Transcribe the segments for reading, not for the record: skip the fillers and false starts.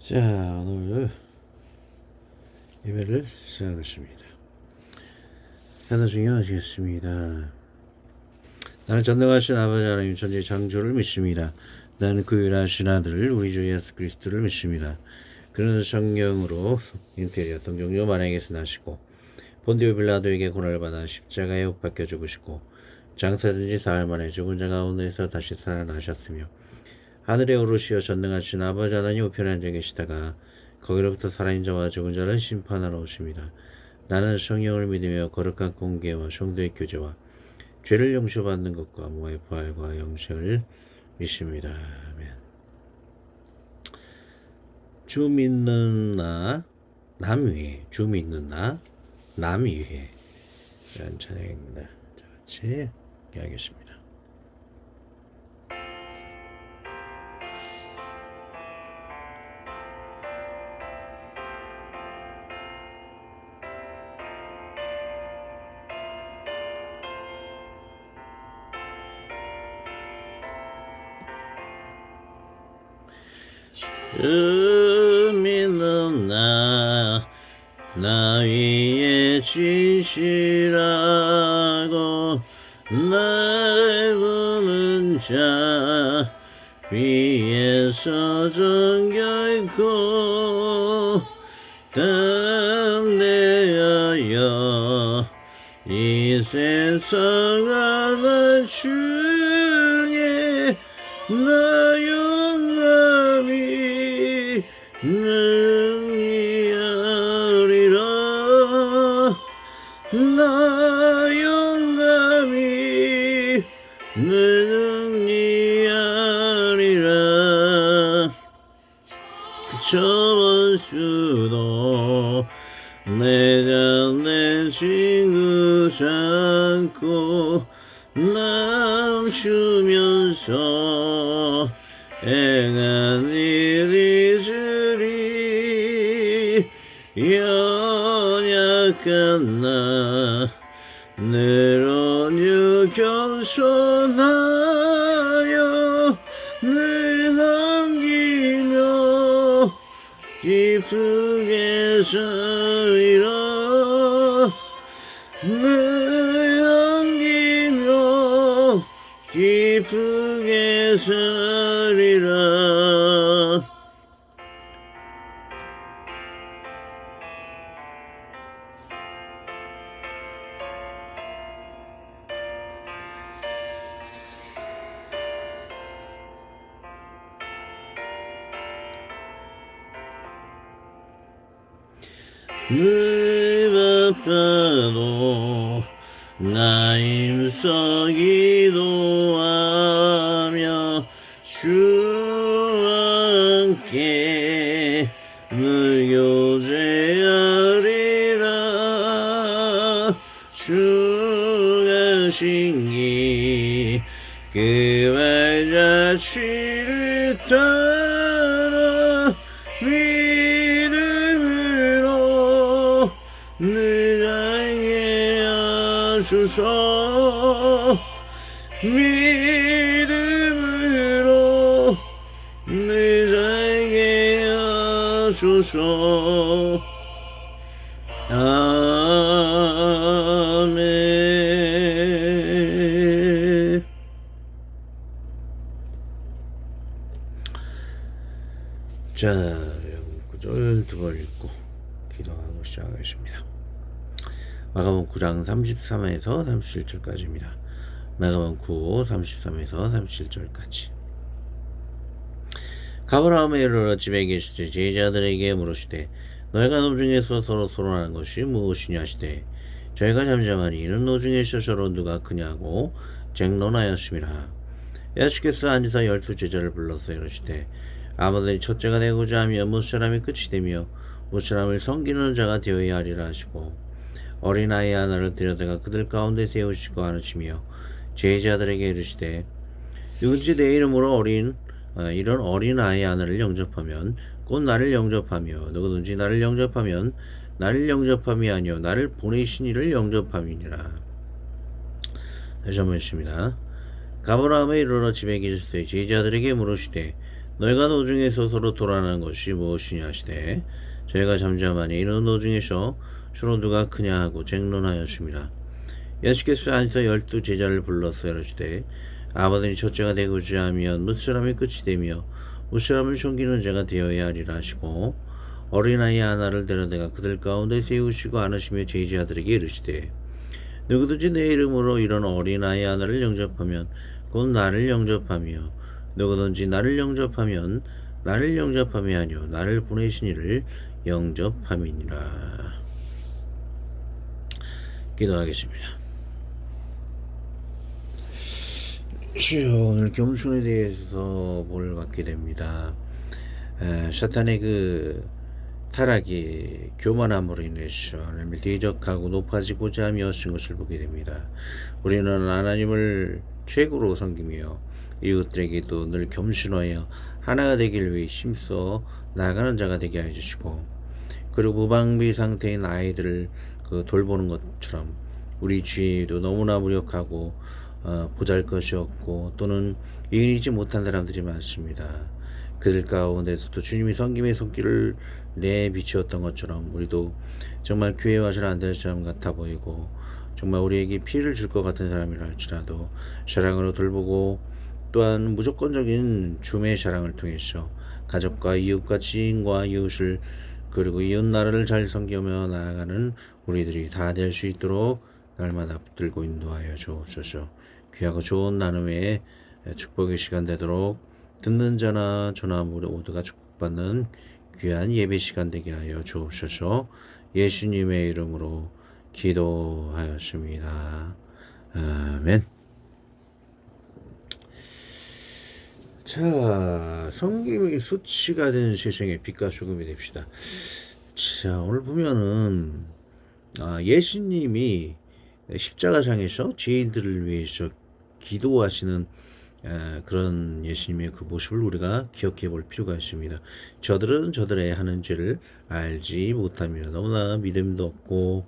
자, 오늘 예배를 시작하겠습니다. 하나 중요하시겠습니다. 나는 전능하신 아버지 하나님 천지 창조를 믿습니다. 나는 그 유일하신 아들 우리 주 예수 그리스도를 믿습니다. 그는 성령으로 인테리어 동정녀 마리아에게서 나시고 본디오 빌라도에게 고난을 받아 십자가에 못 박혀 죽으시고 장사된 지 사흘 만에 죽은 자 가운데서 다시 살아나셨으며 하늘에 오르시어 전능하신 아버지 하나님 우편에 앉아 계시다가 거기로부터 살아있는 자와 죽은 자를 심판하러 오십니다. 나는 성령을 믿으며 거룩한 공개와 성도의 교제와 죄를 용서받는 것과 몸의 부활과 영생을 믿습니다. 아멘. 주 믿는 나 남 위에 주 믿는 나 남 위에 이런 찬양입니다. 자, 같이 하겠습니다. 주 믿는 나 위에 진실하고 날 부는 자 위에서 정결코 담대하여 이 세상 하나 중에 나 영감이 능리하리라 나 영감이 능리하리라 저 원수도 내가 친구 삼고 남주면서 행한 일이 주리 연약한 나 늘 온유 겸손하여 늘 섬기며 기쁘게 살리라 늘 섬기며 기쁘게 살리라 늘 바빠도 나 힘써 기도하며 주와 함께 늘 교제하리라 주가 신기 그 발자취를 따라 믿음으로 늘 알게 하소서 믿음으로 늘 알게 하소서 아멘. 자, 구절 두 번 읽고 기도하고 시작하겠습니다. 마가복음 9장 33에서 37절까지입니다. 마가복음 9, 33에서 37절까지. 가버나움에 이르러 집에 계시되 제자들에게 물으시되 너희가 노중에서 서로 토론하는 것이 무엇이냐 하시되 저희가 잠잠하니 이는 노중에서 서로 누가 크냐고 쟁론하였습니다. 예수께서 앉으사 12제자를 불러서 이르시되 아무든지 첫째가 되고자 하며 무사람이 끝이 되며 무사람을 섬기는 자가 되어야 하리라 하시고 어린아이 하나를 데려다가 그들 가운데 세우시고 하시며 제자들에게 이르시되 누구든지 내 이름으로 이런 어린아이 하나를 영접하면 곧 나를 영접하며 누구든지 나를 영접하면 나를 영접함이 아니요 나를 보내신 이를 영접함이니라. 다시 한번 읽습니다. 가버나움에 이르러 집에 계셨을 때 제자들에게 물으시되 너희가 노중에서 서로 돌아가는 것이 무엇이냐 하시되 저희가 잠잠하니 이런 노중에서 서로 누가 크냐 하고 쟁론하였습니다. 예수께서 안에서 12 제자를 불러서 이르시되 아버지 첫째가 되고자 하면 무사람의 끝이 되며 무사람을 섬기는 자가 되어야 하리라 하시고 어린아이 하나를 데려다가 그들 가운데 세우시고 안으시며 제자들에게 이르시되 누구든지 내 이름으로 이런 어린아이 하나를 영접하면 곧 나를 영접하며 누구든지 나를 영접하면 나를 영접함이 아니요 나를 보내신 이를 영접함이니라. 기도하겠습니다. 주여, 오늘 겸손에 대해서 뭘 갖게 됩니다. 사탄의 그 타락이 교만함으로 인해서 하나님을 대적하고 높아지고자 하며 쓴 것을 보게 됩니다. 우리는 하나님을 최고로 섬기며 이웃들에게도 늘 겸손하여 하나가 되길 위해 힘써 나아가는 자가 되게 해주시고, 그리고 무방비 상태인 아이들을 돌보는 것처럼 우리 주위에도 너무나 무력하고 보잘것이 없고 또는 유인이지 못한 사람들이 많습니다. 그들 가운데서도 주님이 섬김의 손길을 내비추었던 것처럼 우리도 정말 교회 와서는 안 될 사람 같아 보이고 정말 우리에게 피해를 줄 것 같은 사람이라 할지라도 사랑으로 돌보고 또한 무조건적인 주의 사랑을 통해서 가족과 이웃과 지인과 이웃을 그리고 이웃 나라를 잘 섬기며 나아가는 우리들이 다 될 수 있도록 날마다 붙들고 인도하여 주옵소서. 귀하고 좋은 나눔의 축복의 시간 되도록 듣는 자나 전화 모두가 축복받는 귀한 예배 시간 되게 하여 주옵소서. 예수님의 이름으로 기도하였습니다. 아멘. 자, 섬김이 수치가 된 세상의 빛과 소금이 됩시다. 자, 오늘 보면은 예수님이 십자가상에서 죄인들을 위해서 기도하시는 그런 예수님의 그 모습을 우리가 기억해 볼 필요가 있습니다. 저들은 저들의 하는 죄를 알지 못하며 너무나 믿음도 없고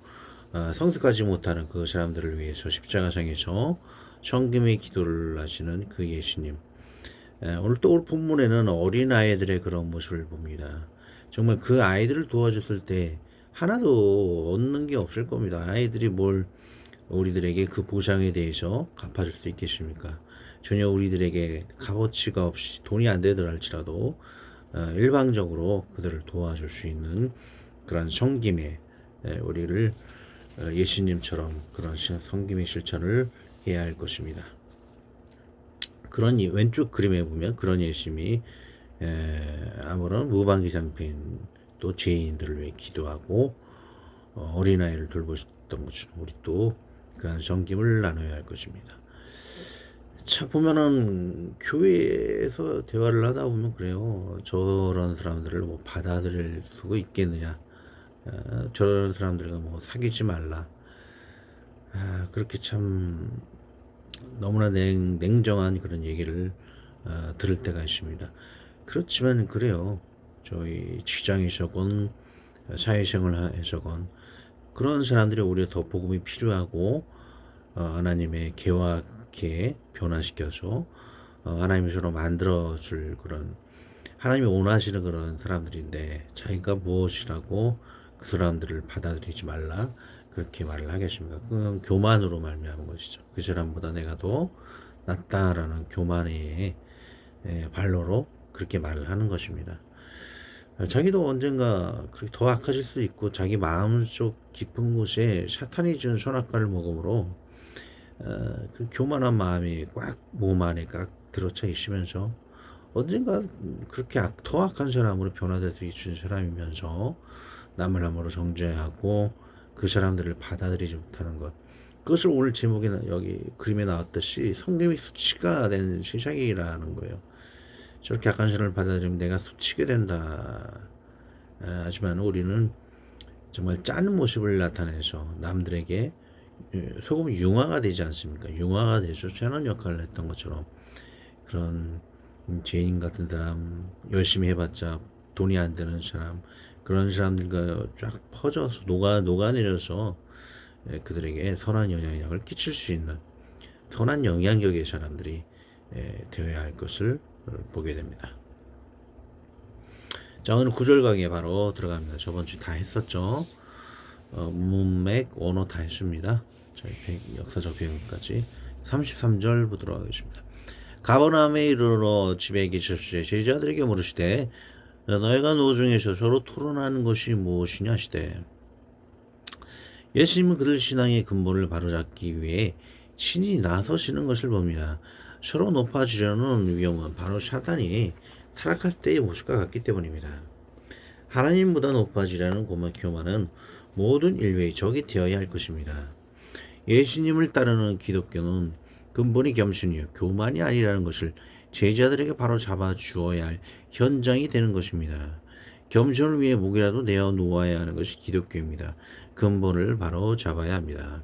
성숙하지 못하는 그 사람들을 위해서 십자가상에서 섬김의 기도를 하시는 그 예수님. 오늘 또 올 본문에는 어린아이들의 그런 모습을 봅니다. 정말 그 아이들을 도와줬을 때 하나도 얻는 게 없을 겁니다. 아이들이 뭘 우리들에게 그 보상에 대해서 갚아줄 수 있겠습니까? 전혀 우리들에게 값어치가 없이 돈이 안 되더라 할지라도 일방적으로 그들을 도와줄 수 있는 그런 섬김에 우리를 예수님처럼 그런 섬김의 실천을 해야 할 것입니다. 그런 왼쪽 그림에 보면 그런 예수님이 아무런 무방기상빈 또 죄인들을 위해 기도하고 어린아이를 돌보셨던 것처럼 우리 또 그런 섬김을 나눠야 할 것입니다. 자, 보면은 교회에서 대화를 하다 보면 그래요. 저런 사람들을 뭐 받아들일 수가 있겠느냐, 저런 사람들과 뭐 사귀지 말라, 그렇게 참 너무나 냉정한 그런 얘기를 들을 때가 있습니다. 그렇지만 그래요. 저희 직장에서건 사회생활에서건 그런 사람들이 오히려 더 복음이 필요하고 하나님의 계획에 변화시켜서 하나님이 서로 만들어줄 그런 하나님이 원하시는 그런 사람들인데 자기가 무엇이라고 그 사람들을 받아들이지 말라 그렇게 말을 하겠습니까? 그건 교만으로 말미암은 것이죠. 그 사람보다 내가 더 낫다라는 교만의 발로로 그렇게 말을 하는 것입니다. 자기도 언젠가 그렇게 더 악해질 수도 있고 자기 마음속 깊은 곳에 사탄이 준 선악과를 먹음으로 그 교만한 마음이 꽉 몸 안에 꽉 들어차 있으면서 언젠가 그렇게 더 악한 사람으로 변화될 수 있는 사람이면서 남을 함으로 정죄하고 그 사람들을 받아들이지 못하는 것, 그것을 오늘 제목에 여기 그림에 나왔듯이 성경이 수치가 된 세상이라는 거예요. 저렇게 악한 사람을 받아들이면 내가 수치게 된다. 하지만 우리는 정말 짠 모습을 나타내서 남들에게 소금 융화가 되지 않습니까? 융화가 돼서 선한 역할을 했던 것처럼 그런 죄인 같은 사람, 열심히 해봤자 돈이 안 되는 사람, 그런 사람들과 쫙 퍼져서 녹아내려서 그들에게 선한 영향력을 끼칠 수 있는 선한 영향력의 사람들이 되어야 할 것을 보게 됩니다. 자, 오늘 구절 강의에 바로 들어갑니다. 저번 주 다 했었죠. 문맥, 원어 다 했습니다. 저희 역사적 배경까지 33절 보도록 하겠습니다. 가버나움에 이르러 집에 계셨을 때 제자들에게 물으시되 너희가 노중에서 서로 토론하는 것이 무엇이냐 하시되 예수님은 그들 신앙의 근본을 바로잡기 위해 친히 나서시는 것을 봅니다. 서로 높아지려는 위험은 바로 사단이 타락할 때의 모습과 같기 때문입니다. 하나님보다 높아지려는 교만은 모든 인류의 적이 되어야 할 것입니다. 예수님을 따르는 기독교는 근본이 겸손이요 교만이 아니라는 것을 제자들에게 바로 잡아 주어야 할 현장이 되는 것입니다. 겸손을 위해 목이라도 내어 놓아야 하는 것이 기독교입니다. 근본을 바로 잡아야 합니다.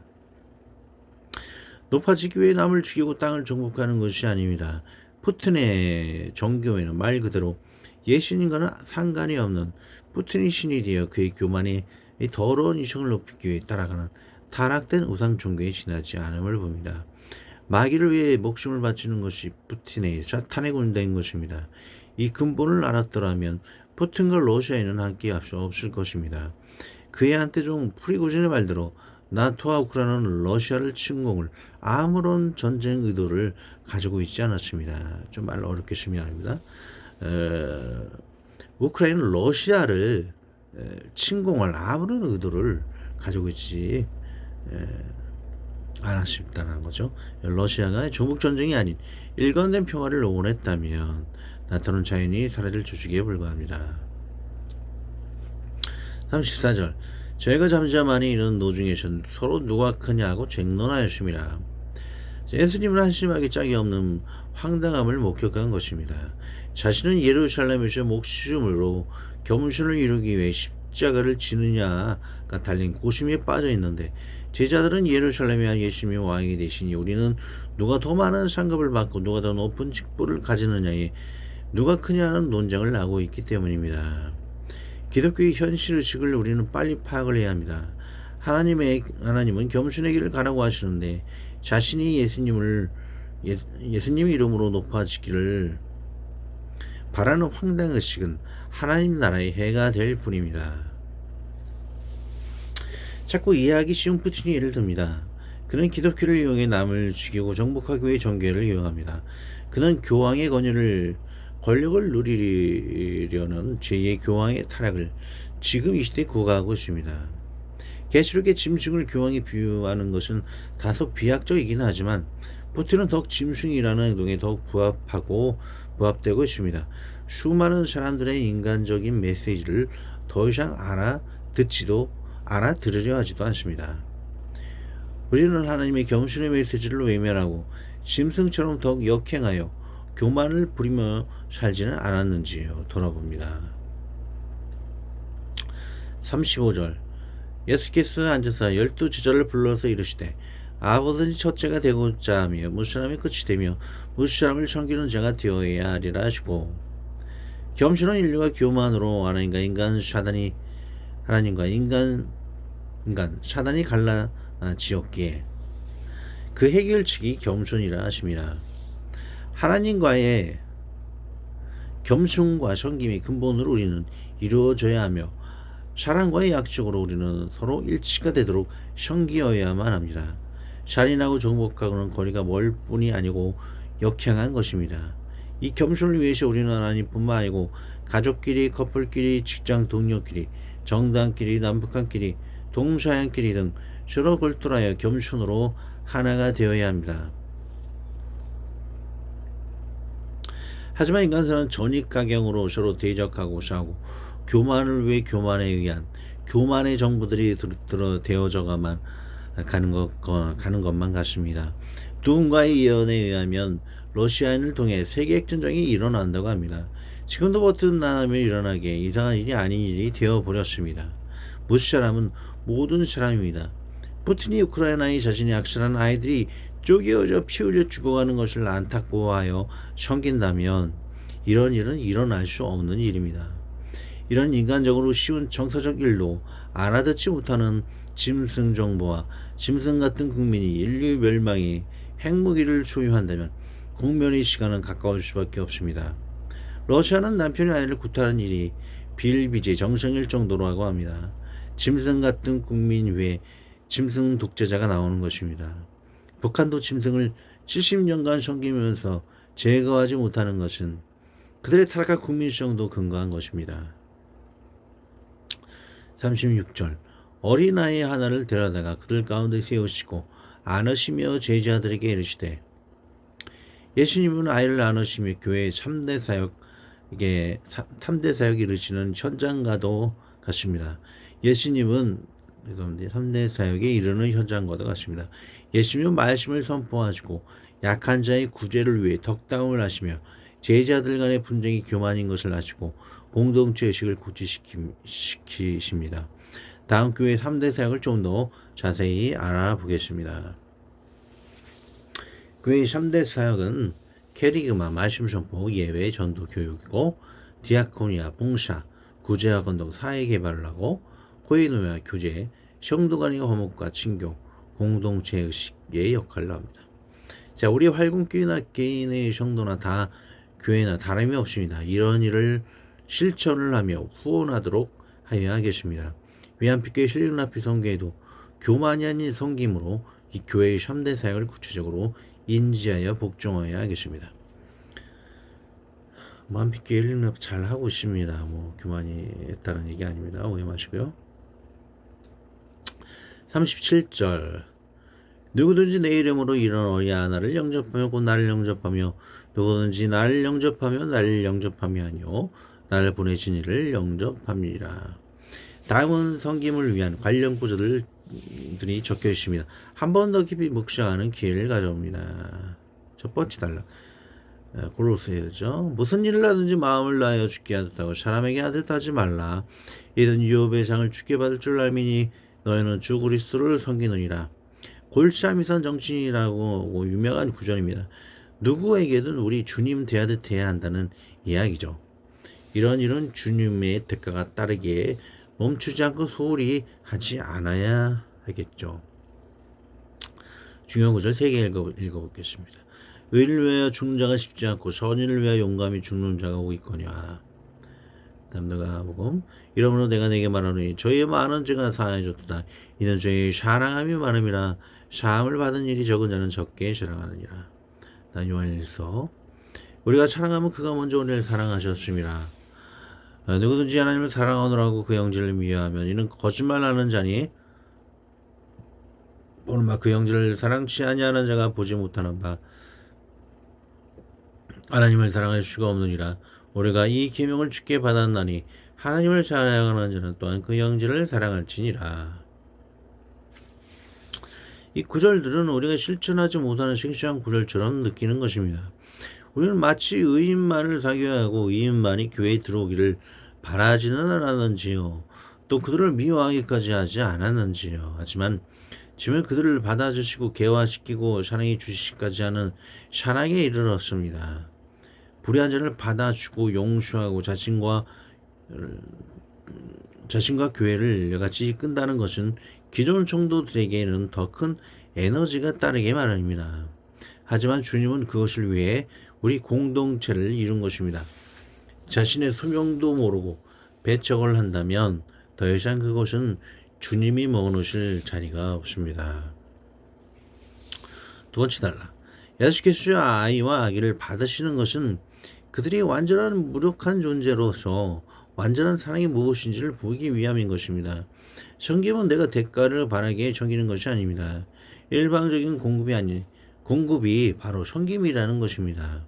높아지기 위해 남을 죽이고 땅을 정복하는 것이 아닙니다. 푸틴의 정교회는 말 그대로 예수님과는 상관이 없는 푸틴의 신이 되어 그의 교만의 더러운 이성을 높이기 위해 따라가는 타락된 우상 종교에 지나지 않음을 봅니다. 마귀를 위해 목숨을 바치는 것이 푸틴의 사탄의 군대인 것입니다. 이 근본을 알았더라면 푸틴과 러시아에는 함께 없을 것입니다. 그의 한때종 프리고진의 말대로 나토와 우크라이나는 러시아를 침공을 아무런 전쟁 의도를 가지고 있지 않았습니다. 좀 말 어렵게 쓰면 합니다. 우크라이나는 러시아를 침공할 아무런 의도를 가지고 있지 않았다는 거죠. 러시아가 종북전쟁이 아닌 일관된 평화를 원했다면 나토는 자연히 사라질 조직에 불과합니다. 34절 저희가 잠잠하니 이런 노중에서 서로 누가 크냐고 쟁론하였습니다. 예수님은 한심하게 짝이 없는 황당함을 목격한 것입니다. 자신은 예루살렘에서 목숨으로 겸손을 이루기 위해 십자가를 지느냐가 달린 고심에 빠져 있는데 제자들은 예루살렘에 예수님이 왕이 되시니 우리는 누가 더 많은 상급을 받고 누가 더 높은 직분을 가지느냐에 누가 크냐는 논쟁을 하고 있기 때문입니다. 기독교의 현실의식을 우리는 빨리 파악을 해야 합니다. 하나님은 겸손의 길을 가라고 하시는데 자신이 예수님 이름으로 높아지기를 바라는 황당의식은 하나님 나라의 해가 될 뿐입니다. 자꾸 이해하기 쉬운 푸틴이 예를 듭니다. 그는 기독교를 이용해 남을 죽이고 정복하기 위해 종교를 이용합니다. 그는 교황의 권력을 누리려는 제2의 교황의 타락을 지금 이 시대에 구가하고 있습니다. 계시록의 짐승을 교황이 비유하는 것은 다소 비약적이긴 하지만 푸틴은 더욱 짐승이라는 행동에 더욱 부합되고 있습니다. 수많은 사람들의 인간적인 메시지를 더 이상 알아들으려 하지도 않습니다. 우리는 하나님의 겸손의 메시지를 외면하고 짐승처럼 더욱 역행하여 교만을 부리며 살지는 않았는지요. 돌아봅니다. 35절 예수께서 앉아서 12제자를 불러서 이르시되 아버지 첫째가 되고자 하며 무사람이 끝이 되며 무사람을 섬기는 자가 되어야 하리라 하시고 겸손한 인류가 교만으로 하나님과 사단이 갈라지었기에 그 해결책이 겸손이라 하십니다. 하나님과의 겸손과 섬김의 근본으로 우리는 이루어져야 하며 사랑과의 약속으로 우리는 서로 일치가 되도록 섬기어야만 합니다. 잔인하고 정복하고는 거리가 멀 뿐이 아니고 역행한 것입니다. 이 겸손을 위해서 우리는 하나님뿐만 아니고 가족끼리, 커플끼리, 직장 동료끼리, 정당끼리, 남북한끼리, 동서양끼리 등 서로 골똘하여 겸손으로 하나가 되어야 합니다. 하지만 인간사는 전익가경으로 서로 대적하고 싸우고 교만을 위해 교만에 의한 교만의 정부들이 되어져가만 가는 것만 같습니다. 누군가의 예언에 의하면 러시아인을 통해 세계 핵전쟁이 일어난다고 합니다. 지금도 버튼 나라면 일어나게 이상한 일이 아닌 일이 되어버렸습니다. 무사람은 모든 사람입니다. 푸틴이 우크라이나에 자신이 악살한 아이들이 쪼개어져 피 흘려 죽어가는 것을 안타까워하여 섬긴다면 이런 일은 일어날 수 없는 일입니다. 이런 인간적으로 쉬운 정서적 일도 알아듣지 못하는 짐승 정보와 짐승 같은 국민이 인류 멸망의 핵무기를 소유한다면 공멸의 시간은 가까울 수밖에 없습니다. 러시아는 남편의 아이를 구타하는 일이 비일비재 정성일 정도라고 합니다. 짐승 같은 국민 외에 짐승 독재자가 나오는 것입니다. 북한도 짐승을 70년간 섬기면서 제거하지 못하는 것은 그들의 타락한 국민성도 근거한 것입니다. 36절 어린아이 하나를 데려다가 그들 가운데 세우시고 안으시며 제자들에게 이르시되 예수님은 아이를 안으시며 교회의 3대 사역 이게 3대 사역이 이르시는 현장과도 같습니다. 예수님은 3대 사역에 이르는 현장과도 같습니다. 예수님은 말씀을 선포하시고 약한 자의 구제를 위해 덕담을 하시며 제자들 간의 분쟁이 교만인 것을 아시고 공동체 의식을 고취시키십니다. 다음 교회 3대 사역을 좀 더 자세히 알아보겠습니다. 교회의 3대 사역은 캐리그마, 말씀 선포, 예외, 전도, 교육이고 디아코니아, 봉사, 구제와 건동, 사회 개발을 하고 코이노야, 교제, 성도 간의 화목과 친교, 공동체 의식의 역할을 합니다. 자, 우리 활공교회나 개인의 성도나 다 교회나 다름이 없습니다. 이런 일을 실천을 하며 후원하도록 하여야 하겠습니다. 위안피교회 실력납비 성교회도 교만이 아닌 섬김으로 이 교회의 3대 사역을 구체적으로 인지하여 복종하여야 하겠습니다. 위안피교회 실력납비 잘 하고 있습니다. 교만이 했다는 얘기 아닙니다. 오해 마시고요. 37절 누구든지 내 이름으로 이런 어린 하나를 영접하며 곧 나를 영접하며 누구든지 나를 영접하며 나를 영접함이 아니요 나를 보내신 이를 영접함이라. 다음은 섬김을 위한 관련 구절들이 적혀 있습니다. 한 번 더 깊이 묵상하는 기회를 가져옵니다. 첫 번째 단락 골로새죠. 무슨 일을 하든지 마음을 다하여 주께 하듯하고 사람에게 하듯하지 말라. 이든 유업의 상을 주께 받을 줄 알미니 너희는 주 그리스도를 섬기느니라. 골짜미산 정신이라고 유명한 구절입니다. 누구에게든 우리 주님 대하듯 해야 한다는 이야기죠. 이런 일은 주님의 대가가 따르기에 멈추지 않고 소홀히 하지 않아야 하겠죠. 중요한 구절 3개 읽어보겠습니다. 의를 위하여 죽는 자가 쉽지 않고 선인을 위하여 용감히 죽는 자가 오고 있거니와. 다음 누가복음 이러므로 내가 내게 말하노니 저희의 많은 죄가 사하여졌도다. 이는 저희의 사랑함이 많음이라. 사함을 받은 일이 적은 자는 적게 자랑하느니라. 다음 요한일서 우리가 사랑하면 그가 먼저 우리를 사랑하셨음이라. 누구든지 하나님을 사랑하노라고 그 형제를 미워하면 이는 거짓말하는 자니 오늘 그 형제를 사랑치 아니하는 자가 보지 못하는 바 하나님을 사랑할 수가 없느니라. 우리가 이 계명을 주께 받았나니 하나님을 사랑하는 자는 또한 그 형제를 사랑할지니라. 이 구절들은 우리가 실천하지 못하는 싱싱한 구절처럼 느끼는 것입니다. 우리는 마치 의인만을 사귀어야 하고 의인만이 교회에 들어오기를 바라지는 않았는지요. 또 그들을 미워하기까지 하지 않았는지요. 하지만 지금 그들을 받아주시고 개화시키고 사랑해 주시기까지 하는 사랑에 이르렀습니다. 불의한 자를 받아주고 용서하고 자신과 교회를 여같이 끈다는 것은 기존 성도들에게는 더 큰 에너지가 따르게 마련입니다. 하지만 주님은 그것을 위해 우리 공동체를 이룬 것입니다. 자신의 소명도 모르고 배척을 한다면 더 이상 그것은 주님이 머무실 자리가 없습니다. 두 번째 단락 예수께서 아이와 아기를 받으시는 것은 그들이 완전한 무력한 존재로서 완전한 사랑이 무엇인지를 보이기 위함인 것입니다. 섬김은 내가 대가를 바라게 섬기는 것이 아닙니다. 일방적인 공급이 바로 섬김이라는 것입니다.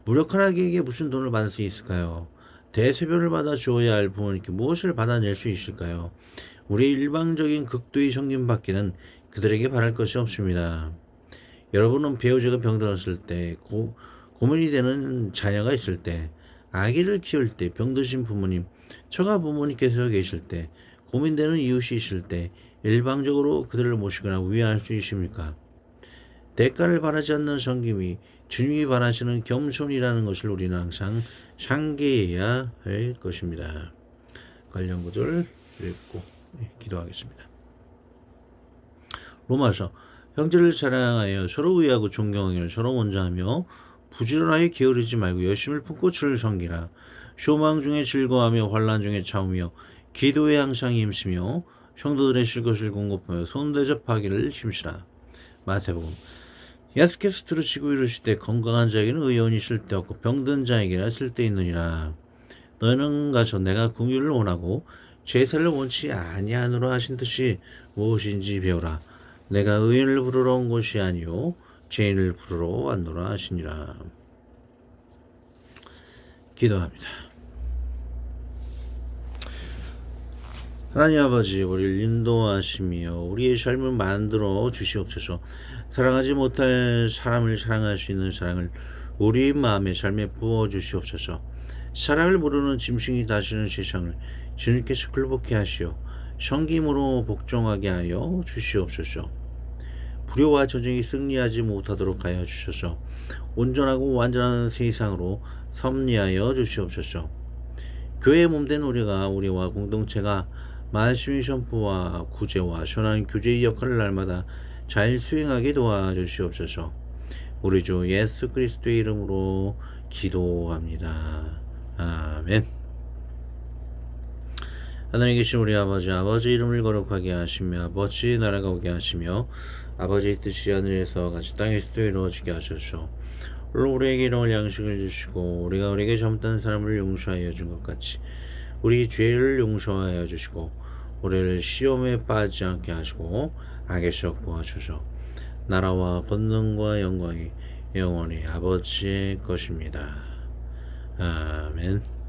무력한 아기에게 무슨 돈을 받을 수 있을까요? 대세변을 받아 주어야 할 부모님께 무엇을 받아낼 수 있을까요? 우리의 일방적인 극도의 섬김받기는 그들에게 바랄 것이 없습니다. 여러분은 배우자가 병들었을 때, 고민이 되는 자녀가 있을 때, 아기를 키울 때, 병드신 부모님, 처가 부모님께서 계실 때, 고민되는 이웃이 있을 때 일방적으로 그들을 모시거나 위하할 수 있습니까? 대가를 바라지 않는 섬김이 주님이 바라시는 겸손이라는 것을 우리는 항상 상기해야 할 것입니다. 관련 구절 읽고 기도하겠습니다. 로마서 형제를 사랑하여 서로 의하고 존경하기를 서로 먼저 하며 부지런하게 게으르지 말고 열심을 품고 주를 섬기라. 소망 중에 즐거워하며 환난 중에 참으며 기도에 항상 힘쓰며 성도들의 쉴 것을 공급하며 손대접하기를 힘쓰라. 마태복음. 예수께서 들으시고 이르시되 건강한 자에게는 의원이 쓸데없고 병든 자에게나 쓸데있느니라. 너희는 가서 내가 긍휼을 원하고 제사를 원치 아니하노라 하신 뜻이 무엇인지 배우라. 내가 의인을 부르러 온 것이 아니요 죄인을 부르러 왔노라 하시니라. 기도합니다. 하나님 아버지, 우리를 인도하시며 우리의 삶을 만들어 주시옵소서. 사랑하지 못할 사람을 사랑할 수 있는 사랑을 우리 마음의 삶에 부어 주시옵소서. 사랑을 모르는 짐승이 다스리는 세상을 주님께서 굴복케 하시어 성김으로 복종하게 하여 주시옵소서. 불효와 전쟁이 승리하지 못하도록 하여 주셔서 온전하고 완전한 세상으로 섭리하여 주시옵소서. 교회의 몸된 우리와 공동체가 말씀의 선포와 구제와 선한 교제의 역할을 날마다 잘 수행하게 도와주시옵소서. 우리 주 예수 그리스도의 이름으로 기도합니다. 아멘. 하늘에 계신 우리 아버지 이름을 거룩하게 하시며 아버지의 나라가 오게 하시며 아버지의 뜻이 하늘에서 같이 땅에서도 이루어지게 하소서. 오늘 우리에게 일용할 양식을 주시고 우리가 우리에게 잘못한 사람을 용서하여 준 것 같이 우리 죄를 용서하여 주시고 우리를 시험에 빠지지 않게 하시고 악에서 구하소서. 나라와 권능과 영광이 영원히 아버지의 것입니다. 아멘.